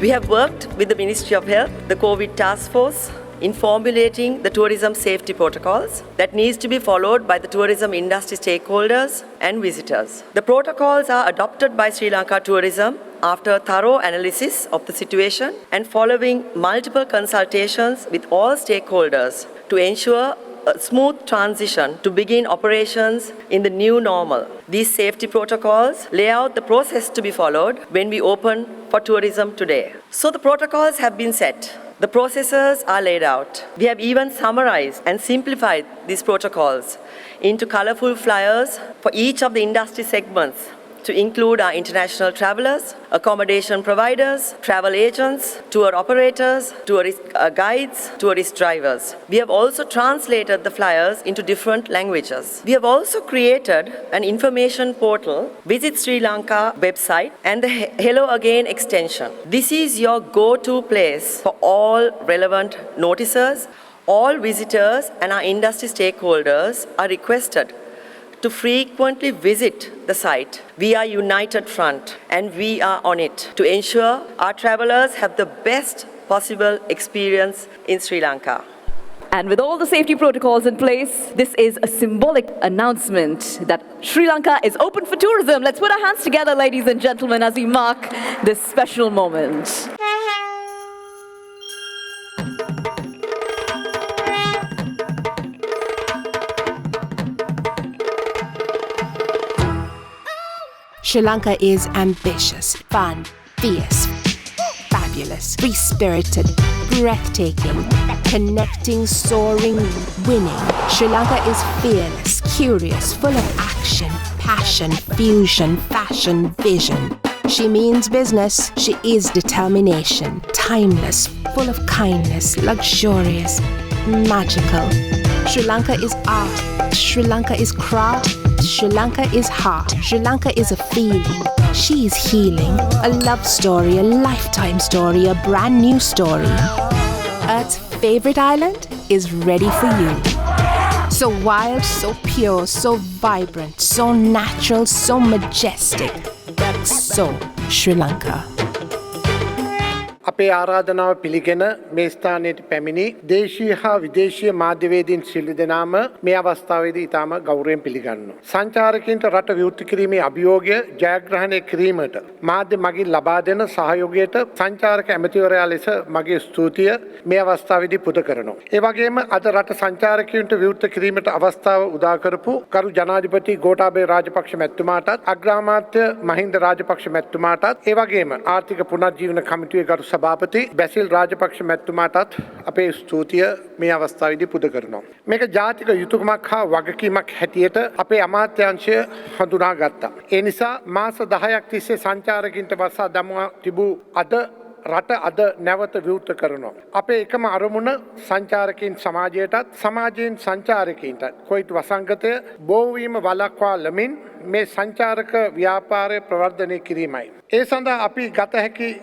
We have worked with the Ministry of Health, the COVID Task Force, in formulating the tourism safety protocols that needs to be followed by the tourism industry stakeholders and visitors. The protocols are adopted by Sri Lanka Tourism after a thorough analysis of the situation and following multiple consultations with all stakeholders to ensure a smooth transition to begin operations in the new normal. These safety protocols lay out the process to be followed when we open for tourism today. So the protocols have been set. The processes are laid out. We have even summarized and simplified these protocols into colorful flyers for each of the industry segments to include our international travelers, accommodation providers, travel agents, tour operators, tourist guides, tourist drivers. We have also translated the flyers into different languages. We have also created an information portal, Visit Sri Lanka website and the Hello Again extension. This is your go-to place for all relevant notices. All visitors and our industry stakeholders are requested to frequently visit the site. We are united front and we are on it to ensure our travelers have the best possible experience in Sri Lanka. And with all the safety protocols in place, this is a symbolic announcement that Sri Lanka is open for tourism. Let's put our hands together, ladies and gentlemen, as we mark this special moment. Sri Lanka is ambitious, fun, fierce, fabulous, free-spirited, breathtaking, connecting, soaring, winning. Sri Lanka is fearless, curious, full of action, passion, fusion, fashion, vision. She means business. She is determination, timeless, full of kindness, luxurious, magical. Sri Lanka is art. Sri Lanka is craft. Sri Lanka is heart. Sri Lanka is a feeling. She is healing. A love story, a lifetime story, a brand new story. Earth's favorite island is ready for you. So wild, so pure, so vibrant, so natural, so majestic. So Sri Lanka. අපේ ආරාධනාව පිළිගෙන මේ ස්ථානයට පැමිණි දේශීය හා විදේශීය මාධ්‍යවේදීන් සියලු දෙනාම මේ අවස්ථාවේදී ඊටම ගෞරවයෙන් පිළිගන්නවා. සංචාරකයන්ට රට විවෘත කිරීමේ අභියෝගය ජයග්‍රහණය කිරීමට මාධ්‍ය මගින් ලබා දෙන සහයෝගයට සංචාරක ඇමතිවරයා ලෙස මගේ ස්තුතිය මේ අවස්ථාවේදී පුද කරනවා. ඒ වගේම අද රට සංචාරකයන්ට විවෘත කිරීමට අවස්ථාව උදා කරපු කරු ජනාධිපති ගෝඨාභය රාජපක්ෂ මැතිතුමාටත් අග්‍රාමාත්‍ය මහින්ද රාජපක්ෂ මැතිතුමාටත් ඒ වගේම ආර්ථික පුනර්ජීවන කමිටුවේ කරු සභාපති බැසිල් රාජපක්ෂ මැතිතුමාටත් අපේ ස්තුතිය මේ අවස්ථාවේදී පුද කරනවා. මේක ජාතික යුතුයකමක් හා වගකීමක් හැටියට අපේ අමාත්‍යාංශය හඳුනා ගත්තා. ඒ නිසා මාස 10ක් තිස්සේ සංචාරකින්ට වසා දමවා තිබූ අද රට අද නැවත විවෘත කරනවා. අපේ එකම අරමුණ සංචාරකයන් සමාජයටත් සමාජයෙන් සංචාරකයන්ටත් කොයිත් වසංගතය බෝවීම වළක්වා ලමින් මේ සංචාරක ව්‍යාපාරය ප්‍රවර්ධනය කිරීමයි. ඒ සඳහා අපි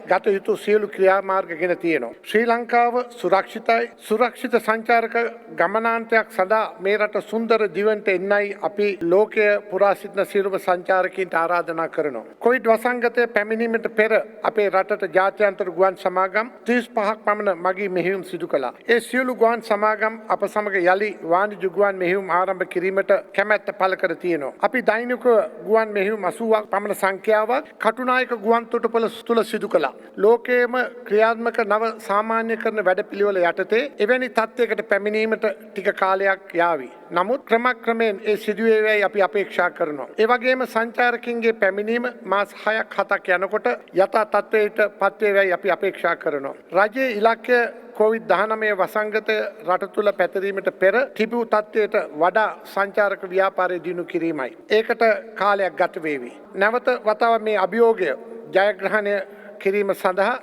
ගත යුතු සියලු ක්‍රියාමාර්ග ගෙන තියෙනවා. ශ්‍රී ලංකාව සුරක්ෂිතයි. සුරක්ෂිත සංචාරක ගමනාන්තයක් සඳහා මේ රට සුන්දර දිවන්ට එන්නයි අපි ලෝකයේ පුරා සිටින සියලුම සංචාරකයන්ට ආරාධනා කරනවා. කොවිඩ් වසංගතය පැමිණීමට පෙර අපේ රටට ජාත්‍යන්තර ගුවන් සමාගම් 35ක් පමණ මගී මෙහෙයුම් සිදු කළා. ඒ සියලු ගුවන් සමාගම් අප සමග යලි වාණිජ ගුවන් මෙහෙයුම් ආරම්භ කිරීමට කැමැත්ත පළ කර තියෙනවා. අපි දෛනික ගුවන් මෙහෙයුම් 80ක් පමණ සංඛ්‍යාවක් කටුනායක ගුවන් තොටුපළ තුළ සිදු කළා. ලෝකයේම ක්‍රියාත්මක නව සාමාන්‍යකරණ වැඩපිළිවෙල යටතේ එවැනි තත්ත්වයකට පැමිණීමට ටික කාලයක් යාවි. නමුත් ක්‍රමක්‍රමයෙන් ඒ සිදුවේවයි අපි අපේක්ෂා කරනවා. ඒ වගේම සංචාරකින්ගේ පැමිණීම මාස 6ක් 7ක් යනකොට යථා තත්ත්වයට පත් වේවයි අපි අපේක්ෂා කරනවා. රජයේ ඉලක්කය COVID-19 වසංගතය රට තුළ පැතිරීමට පෙර තිබූ තත්ත්වයට වඩා සංචාරක ව්‍යාපාරය දියුණු කිරීමයි. ඒකට කාලයක් ගත වේවි. නැවත වතාවක් මේ අභියෝගය ජයග්‍රහණය කිරීම සඳහා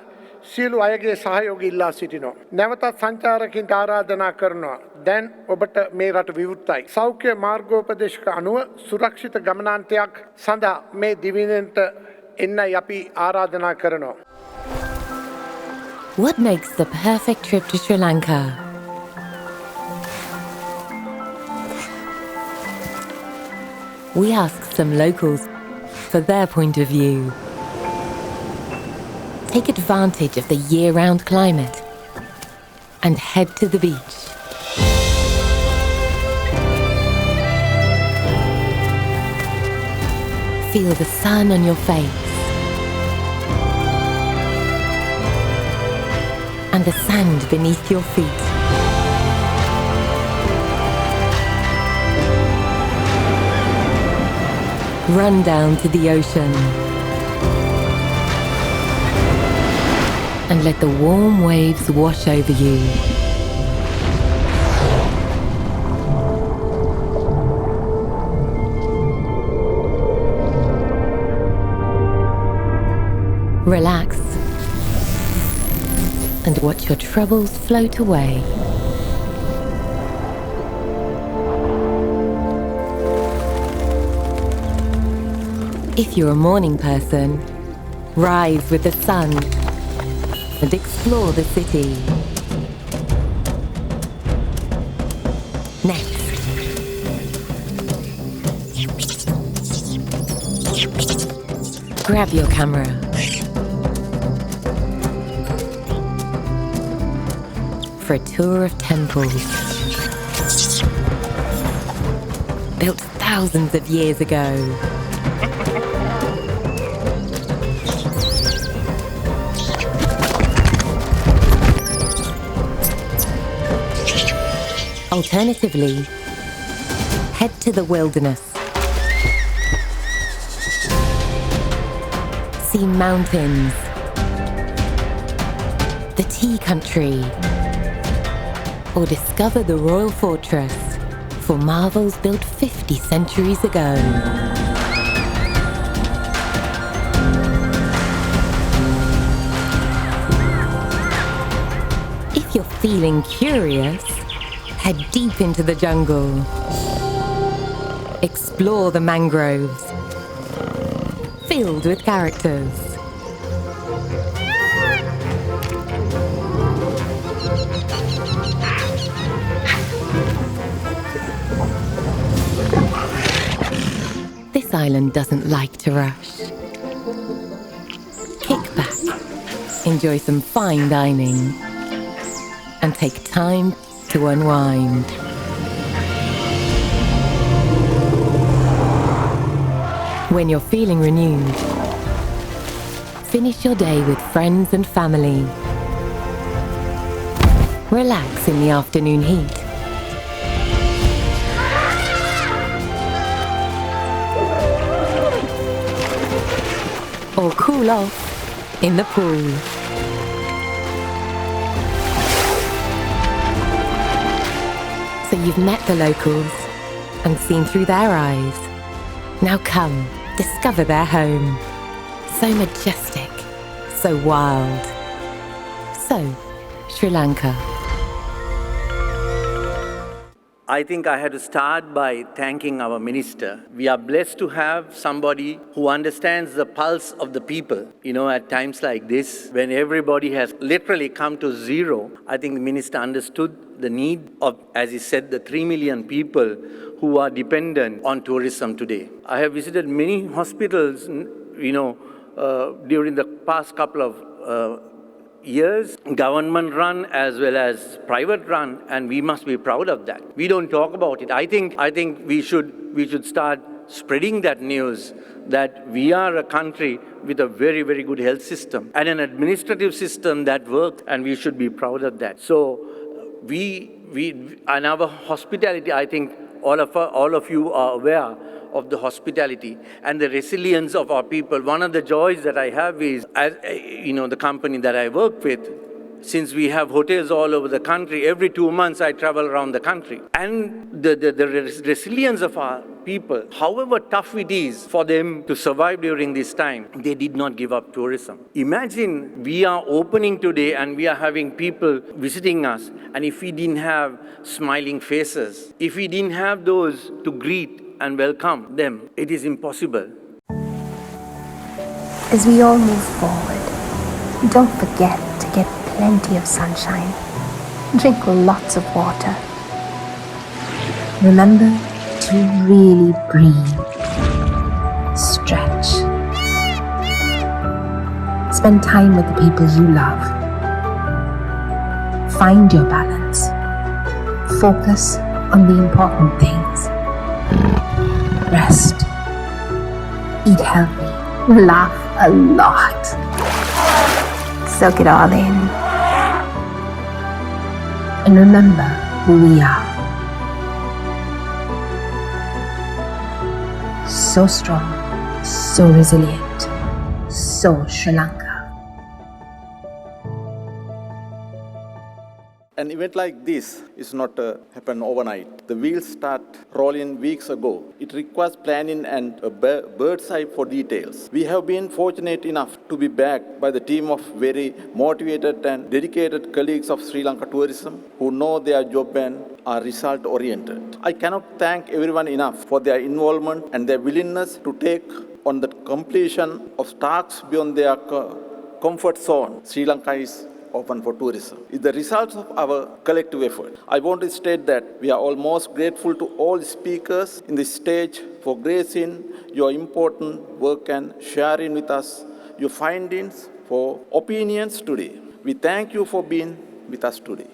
සියලු අයගේ සහයෝගය ඉල්ලා සිටිනවා. නැවතත් සංචාරකින්ට ආරාධනා කරනවා. දැන් ඔබට මේ රට විවෘතයි. සෞඛ්‍ය මාර්ගෝපදේශක අනුව සුරක්ෂිත ගමනාන්තයක් සඳහා මේ දිවිනෙන්ට එන්නයි අපි ආරාධනා කරනවා. What makes the perfect trip to Sri Lanka? We asked some locals for their point of view. Take advantage of the year-round climate and head to the beach. Feel the sun on your face and the sand beneath your feet. Run down to the ocean and let the warm waves wash over you. Relax and watch your troubles float away. If you're a morning person, rise with the sun and explore the city. Next, grab your camera. For a tour of temples built thousands of years ago. Alternatively, head to the wilderness. See mountains, the tea country, or discover the royal fortress for marvels built 50 centuries ago. If you're feeling curious, head deep into the jungle. Explore the mangroves, filled with characters. This island doesn't like to rush. Kick back, enjoy some fine dining, and take time to unwind. When you're feeling renewed, finish your day with friends and family. Relax in the afternoon heat. Or cool off in the pool. So you've met the locals and seen through their eyes. Now come, discover their home. So majestic, so wild. So, Sri Lanka. I think I had to start by thanking our minister. We are blessed to have somebody who understands the pulse of the people. You know, at times like this, when everybody has literally come to zero, I think the minister understood the need of, as he said, the 3 million people who are dependent on tourism today. I have visited many hospitals, during the past couple of years, government run as well as private run, and we must be proud of that. We don't talk about it. I think we should start spreading that news that we are a country with a very, very good health system and an administrative system that works, and we should be proud of that. So we and our hospitality, I think all of you are aware of the hospitality and the resilience of our people. One of the joys that I have is, as the company that I work with, since we have hotels all over the country, every 2 months I travel around the country. And the resilience of our people, however tough it is for them to survive during this time, they did not give up tourism. Imagine we are opening today and we are having people visiting us, and if we didn't have smiling faces, if we didn't have those to greet and welcome them, it is impossible. As we all move forward, don't forget to get plenty of sunshine. Drink lots of water. Remember to really breathe. Stretch. Spend time with the people you love. Find your balance. Focus on the important things. Rest. Eat healthy. Laugh a lot. Soak it all in. And remember who we are. So strong, so resilient, so Sri Lanka. An event like this is not happen overnight. The wheels start rolling weeks ago. It requires planning and a bird's eye for details. We have been fortunate enough to be backed by the team of very motivated and dedicated colleagues of Sri Lanka Tourism who know their job and are result-oriented. I cannot thank everyone enough for their involvement and their willingness to take on the completion of tasks beyond their comfort zone. Sri Lanka is open for tourism. It's the result of our collective effort. I want to state that we are almost grateful to all speakers in this stage for gracing your important work and sharing with us your findings for opinions today. We thank you for being with us today.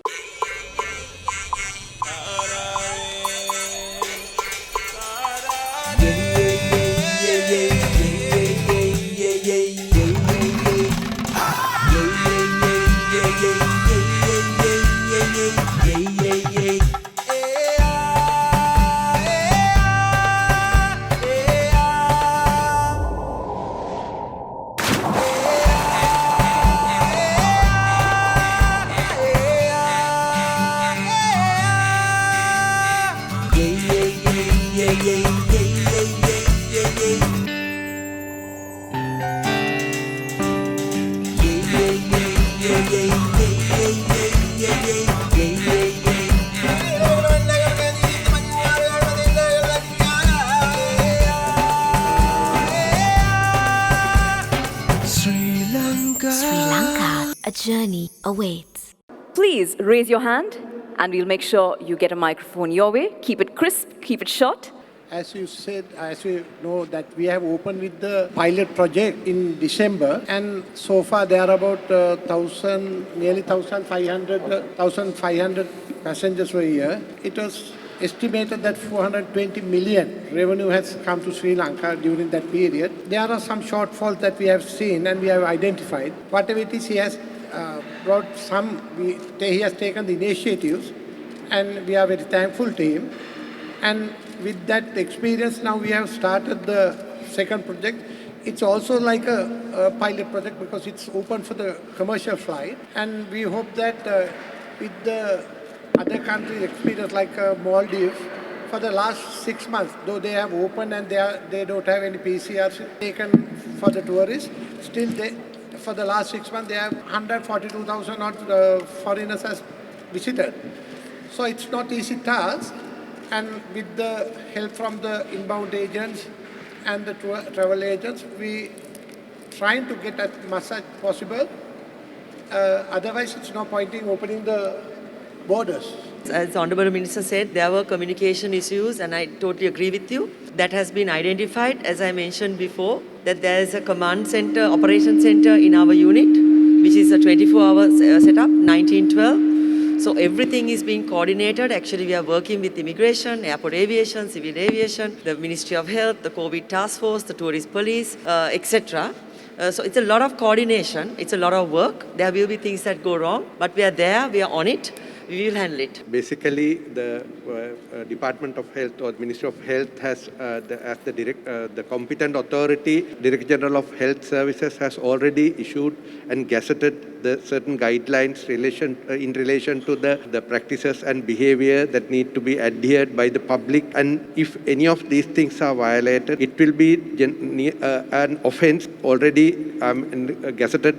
Sri Lanka, a journey awaits. Please raise your hand and we'll make sure you get a microphone your way. Keep it crisp, keep it short. As you said, as you know, that we have opened with the pilot project in December, and so far there are about nearly 1,500 passengers per year. It was estimated that 420 million revenue has come to Sri Lanka during that period. There are some shortfalls that we have seen and we have identified. Whatever it is, he has brought some, he has taken the initiatives, and we are very thankful to him. And with that experience, now we have started the second project. It's also like a pilot project because it's open for the commercial flight. And we hope that with the other countries' experience like Maldives, for the last 6 months, though they have opened and they don't have any PCRs taken for the tourists, still for the last 6 months they have 142,000 odd foreigners has visited. So it's not easy task. And with the help from the inbound agents and the travel agents, we trying to get as much as possible. Otherwise, it's no point in opening the borders. As the Honourable Minister said, there were communication issues, and I totally agree with you. That has been identified, as I mentioned before, that there is a command center, operation center in our unit, which is a 24-hour setup, 1912. So everything is being coordinated. Actually, we are working with immigration, airport aviation, civil aviation, the Ministry of Health, the COVID task force, the tourist police, etc. So it's a lot of coordination. It's a lot of work. There will be things that go wrong, but we are there. We are on it. We will handle it. Basically, the Department of Health or Ministry of Health has, as the competent authority, Director General of Health Services has already issued and gazetted the certain guidelines in relation to the practices and behavior that need to be adhered by the public. And if any of these things are violated, it will be an offence already gazetted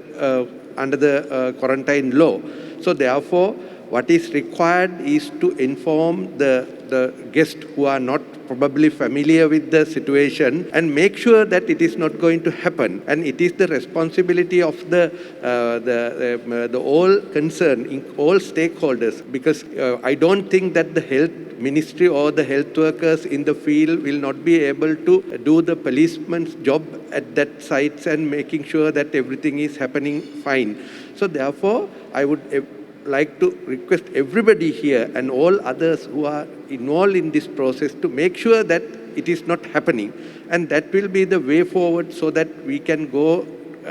under the quarantine law. So therefore, what is required is to inform the the guests who are not probably familiar with the situation and make sure that it is not going to happen. And it is the responsibility of the all concerned, all stakeholders, because I don't think that the health ministry or the health workers in the field will not be able to do the policeman's job at that sites and making sure that everything is happening fine. So therefore, I would like to request everybody here and all others who are involved in this process to make sure that it is not happening, and that will be the way forward so that we can go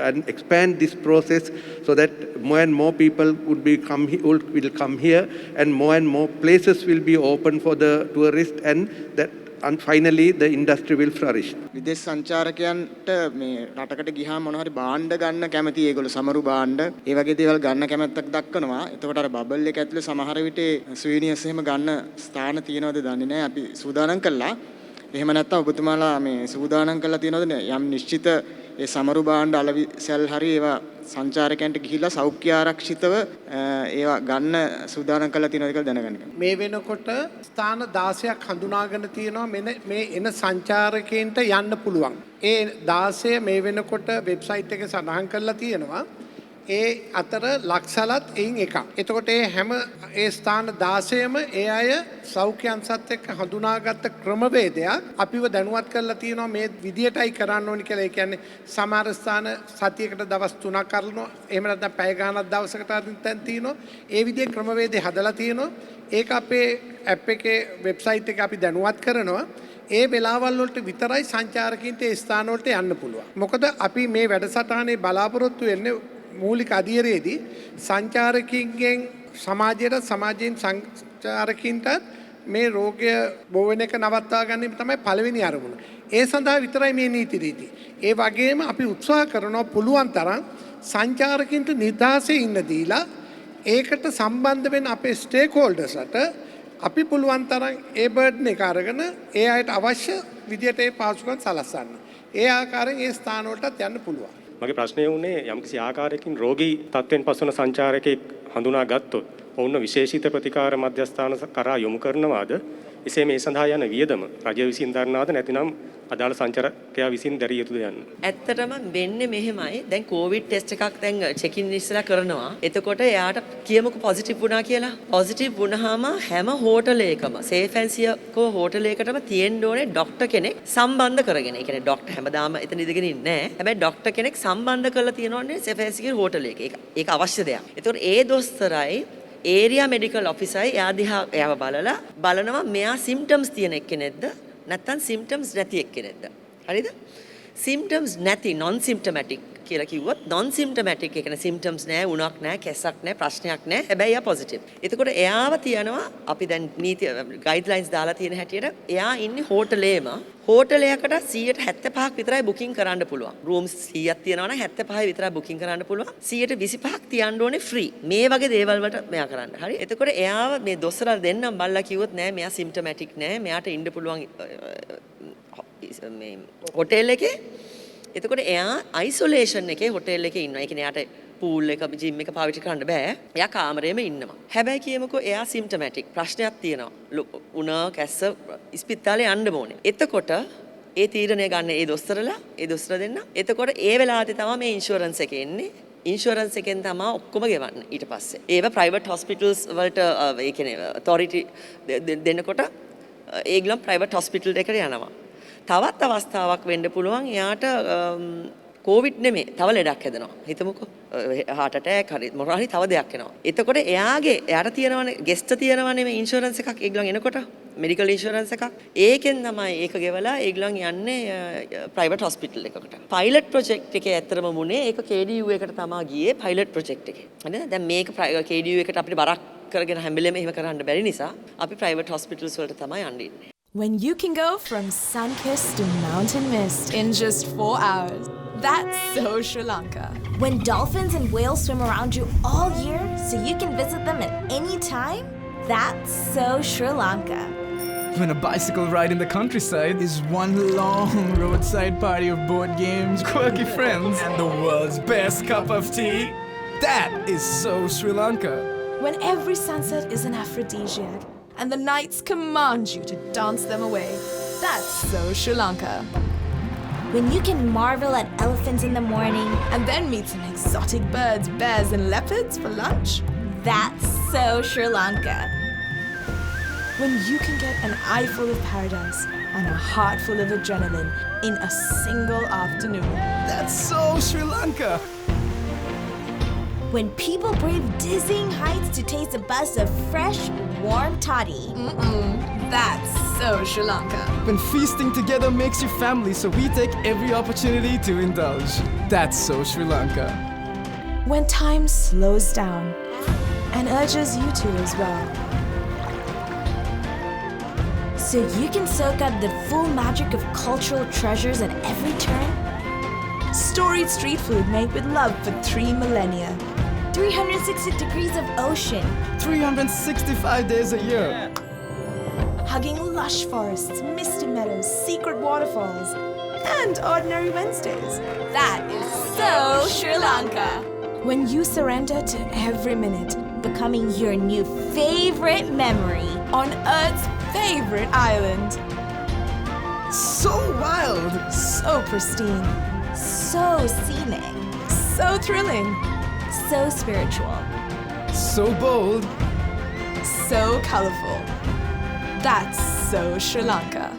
and expand this process so that more and more people will come here and more places will be open for the tourists, and finally the industry will flourish. විදේශ සංචාරකයන්ට මේ රටකට ගියාම මොනවා හරි භාණ්ඩ ගන්න කැමති ඒගොල්ලෝ සමරු භාණ්ඩ ඒ වගේ දේවල් ගන්න කැමැත්තක් දක්වනවා. එතකොට අර බබල් එක ඇතුලේ සමහර විට ස්වීනියස් එහෙම ගන්න ස්ථාන තියෙනවද දන්නේ නැහැ. අපි සූදානම් කළා. එහෙම නැත්නම් ඔබතුමාලා මේ සූදානම් කළා තියෙනවද යම් නිශ්චිත ඒ සමරු භාණ්ඩ අලවිසල් හරි ඒවා සංචාරකයන්ට ගිහිල්ලා සෞඛ්‍ය ආරක්ෂිතව ඒවා ගන්න සූදානම් කරලා තියෙනවද කියලා දැනගන්න. මේ වෙනකොට ස්ථාන 16ක් හඳුනාගෙන තියෙනවා මේ එන සංචාරකයන්ට යන්න පුළුවන්. ඒ 16 මේ වෙනකොට වෙබ්සයිට් එකේ සඳහන් කරලා තියෙනවා. ඒ අතර ලක්සලත් එයින් එකක්. එතකොට ඒ හැම ඒ ස්ථාන 16ම ඒ අය සෞඛ්‍ය අංශත් එක්ක හඳුනාගත්ත ක්‍රමවේදයක් අපිව දැනුවත් කරලා තියෙනවා මේ විදියටයි කරන්න ඕනි කියලා. ඒ කියන්නේ සමහර ස්ථාන සතියකට දවස් 3ක් කරනවා. එහෙම නැත්නම් පැය ගාණක් දවසකට අරින් තියෙනවා. ඒ විදිහේ ක්‍රමවේදේ හදලා තියෙනවා. ඒක අපේ ඇප් එකේ වෙබ්සයිට් එකේ අපි දැනුවත් කරනවා. ඒ වෙලාවල් වලට විතරයි සංචාරකින්ට ඒ ස්ථාන වලට යන්න පුළුවන්. මොකද අපි මේ වැඩසටහනේ බලාපොරොත්තු වෙන්නේ මූලික අධීරයේදී සංචාරකින්ගෙන් සමාජයෙන් සංචාරකින්ට මේ රෝගය බෝ වෙන එක නවත්වා ගැනීම තමයි පළවෙනි අරමුණ. ඒ සඳහා විතරයි මේ නීති රීති. ඒ වගේම අපි උත්සාහ කරනවා පුළුවන් තරම් සංචාරකින්ට නිදහසේ ඉන්න දීලා ඒකට සම්බන්ධ වෙන අපේ ස්ටේක් හෝල්ඩර්ස්ට අපි පුළුවන් තරම් ඒ බර්ඩන් එක අරගෙන ඒ අයට අවශ්‍ය විදියට ඒ පාසුකම් සලස්සන්න. ඒ ආකාරයෙන් ඒ ස්ථාන වලටත් යන්න පුළුවන්. මගේ ප්‍රශ්නය වුණේ යම්කිසි ආකාරයකින් රෝගී තත්ත්වෙන් පසුවන සංචාරකයෙක් හඳුනා ගත්තොත් ඔවුන්ව විශේෂිත ප්‍රතිකාර මධ්‍යස්ථාන කරා යොමු කරනවාද? එසේ මේ සඳහා යන වියදම රජය විසින් දරනවාද නැතිනම් අදාළ සංචාරකයා විසින් දැරිය යුතුද යන්න? ඇත්තටම වෙන්නේ මෙහෙමයි. දැන් කොවිඩ් ටෙස්ට් එකක් දැන් චෙක් ඉන් ඉස්සලා කරනවා. එතකොට එයාට කියමුකෝ පොසිටිව් වුණා කියලා. පොසිටිව් වුණාම හැම හෝටලයකම සේෆ් ඇන්ඩ් සියර් හෝටලයකටම තියෙන්න ඕනේ ડોක්ටර් කෙනෙක් සම්බන්ධ කරගෙන. ඒ කියන්නේ ડોක්ටර් හැමදාම එතන ඉඳගෙන ඉන්නේ නැහැ. හැබැයි ડોක්ටර් කෙනෙක් සම්බන්ධ කරලා තියෙනවනේ සේෆ් ඇන්ඩ් සියර් හෝටලයක. ඒක අවශ්‍ය දෙයක්. එතකොට ඒ දොස්තරයි ඒරියා මෙඩිකල් ඔෆිසර්යි එයාව බලනවා මෙයා සිම්ප්ටම්ස් තියෙන එක්කෙනෙක්ද නැත්නම් සිම්ප්ටම්ස් නැති එක්කෙනෙක්ද. හරිද? සිම්ප්ටම්ස් නැති non symptomatic කියලා කිව්වොත් non symptomatic ඒ කියන්නේ සිම්ප්ටම්ස් නැහැ, උණක් නැහැ, කැස්සක් නැහැ, ප්‍රශ්නයක් නැහැ. හැබැයි එයා පොසිටිව්. එතකොට එයාව තියනවා අපි දැන් නීති ගයිඩ්ලයින්ස් දාලා තියෙන හැටියට එයා ඉන්නේ හෝටලේම. හෝටලයකට 175ක් විතරයි බුකින් කරන්න පුළුවන්. රූම්ස් 100ක් තියෙනවා නම් 75 විතරයි බුකින් කරන්න පුළුවන්. 125ක් තියන්න ඕනේ ෆ්‍රී. මේ වගේ දේවල් වලට මෙයා කරන්න. හරි. එතකොට එයාව මේ දොස්තරලා දෙන්නම් බල්ලා කිව්වොත් නෑ මෙයා සිම්ප්ටොමැටික් නෑ. මෙයාට ඉන්න පුළුවන් මේ හෝටල් එකේ. එතකොට එයා අයිසොලේෂන් එකේ හෝටල් එකේ ඉන්නවා. ඒ කියන්නේ එයාට පූල් එක ජිම් එක පාවිච්චි කරන්න බෑ. එයා කාමරේම ඉන්නවා. හැබැයි කියමුකෝ එයා සිම්ප්ටොමැටික් ප්‍රශ්නයක් තියෙනවා. උණ කැස්ස ඉස්පිරිතාලේ යන්න ඕනේ. එතකොට ඒ තීරණය ගන්න ඒ දොස්තර දෙන්න. එතකොට ඒ වෙලාවට තමයි මේ ඉන්ෂුරන්ස් එක එන්නේ. ඉන්ෂුරන්ස් එකෙන් තමයි ඔක්කොම ගෙවන්නේ ඊට පස්සේ. ඒව ප්‍රයිවට් හොස්පිටල්ස් වලට ඒ කියන්නේ ඔතොරිටි දෙන්නකොට ඒගොල්ලන් ප්‍රයිවට් හොස්පිටල් එකට යනවා. තවත් අවස්ථාවක් වෙන්න පුළුවන් එයාට කොවිඩ් නෙමෙයි තව ලෙඩක් හැදෙනවා. හිතමුකෝ heart attack හරි මොනවා හරි තව දෙයක් එනවා. එතකොට එයාට තියෙනවනේ ගෙස්ට් තියෙනවනේ මේ ඉන්ෂුරන්ස් එකක් ඒගොල්ලන් එනකොට මෙඩිකල් ඉන්ෂුරන්ස් එකක්. ඒකෙන් තමයි ඒක ගෙවලා ඒගොල්ලන් යන්නේ ප්‍රයිවට් හොස්පිටල් එකකට. පයිලට් ප්‍රොජෙක්ට් එකේ ඇත්තටම මුනේ ඒක KDU එකට තමයි ගියේ පයිලට් ප්‍රොජෙක්ට් එකේ. හරිද? දැන් මේක KDU එකට අපිට බරක් කරගෙන හැම වෙලේම එහෙම කරන්න බැරි නිසා අපි ප්‍රයිවට් හොස්පිටල්ස් වලට තමයි යන්නේ. When you can go from sun-kissed to mountain mist in just 4 hours, that's so Sri Lanka. When dolphins and whales swim around you all year so you can visit them at any time, that's so Sri Lanka. When a bicycle ride in the countryside is one long roadside party of board games, quirky friends, and the world's best cup of tea, that is so Sri Lanka. When every sunset is an aphrodisiac and the nights command you to dance them away. That's so Sri Lanka. When you can marvel at elephants in the morning and then meet some exotic birds, bears, and leopards for lunch. That's so Sri Lanka. When you can get an eye full of paradise and a heart full of adrenaline in a single afternoon. That's so Sri Lanka. When people brave dizzying heights to taste a buzz of fresh, warm toddy. That's so Sri Lanka. When feasting together makes you family, so we take every opportunity to indulge. That's so Sri Lanka. When time slows down and urges you to as well. So you can soak up the full magic of cultural treasures at every turn. Storied street food made with love for 3 millennia. 360 degrees of ocean. 365 days a year. Hugging lush forests, misty meadows, secret waterfalls, and ordinary Wednesdays. That is so Sri Lanka. When you surrender to every minute, becoming your new favorite memory on Earth's favorite island. So wild, so pristine, so scenic, so thrilling, so spiritual, so bold, so colorful. That's so Sri Lanka.